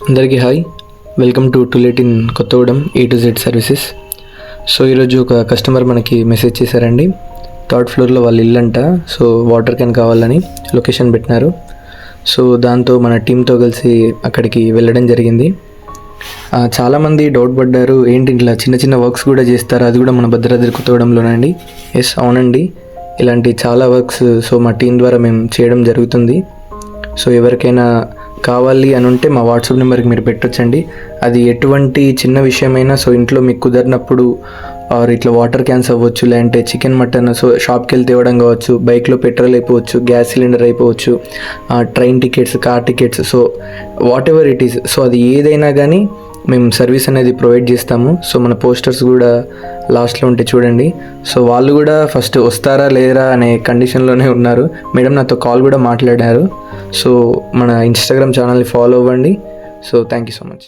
అందరికీ hi, welcome to to-let in Kothagudem A to Z services. So ఈరోజు ఒక customer మనకి మెసేజ్ చేశారండి. థర్డ్ ఫ్లోర్లో వాళ్ళ ఇల్లు అంట. సో వాటర్ క్యాన్ కావాలని లొకేషన్ పెట్టినారు. సో దాంతో మన టీంతో కలిసి అక్కడికి వెళ్ళడం జరిగింది. చాలామంది డౌట్ పడ్డారు, ఏంటి ఇట్లా చిన్న చిన్న వర్క్స్ కూడా చేస్తారు, అది కూడా మన భద్రాద్రి కొత్తగూడెంలోనండి. ఎస్, అవునండి, ఇలాంటి చాలా వర్క్స్ సో మా టీం ద్వారా మేము చేయడం జరుగుతుంది. సో ఎవరికైనా కావాలి అని ఉంటే మా వాట్సాప్ నెంబర్కి మీరు పెట్టొచ్చండి. అది ఎటువంటి చిన్న విషయమైనా, సో ఇంట్లో మీకు కుదరినప్పుడు ఆర్ ఇట్లా వాటర్ క్యాన్స్ అవ్వచ్చు, లేదంటే చికెన్ మటన్ సో షాప్కి వెళ్ళి తేవడం కావచ్చు, బైక్లో పెట్రోల్ అయిపోవచ్చు, గ్యాస్ సిలిండర్ అయిపోవచ్చు, train tickets, car tickets, so what ever it is, so అది ఏదైనా కానీ మేము సర్వీస్ అనేది ప్రొవైడ్ చేస్తాము. సో మన పోస్టర్స్ కూడా లాస్ట్లో ఉంటే చూడండి. సో వాళ్ళు కూడా ఫస్ట్ వస్తారా లేరా అనే కండిషన్లోనే ఉన్నారు. మేడం నాతో కాల్ కూడా మాట్లాడారు. సో మన ఇన్స్టాగ్రామ్ ఛానల్ని ఫాలో అవ్వండి. So thank you so much.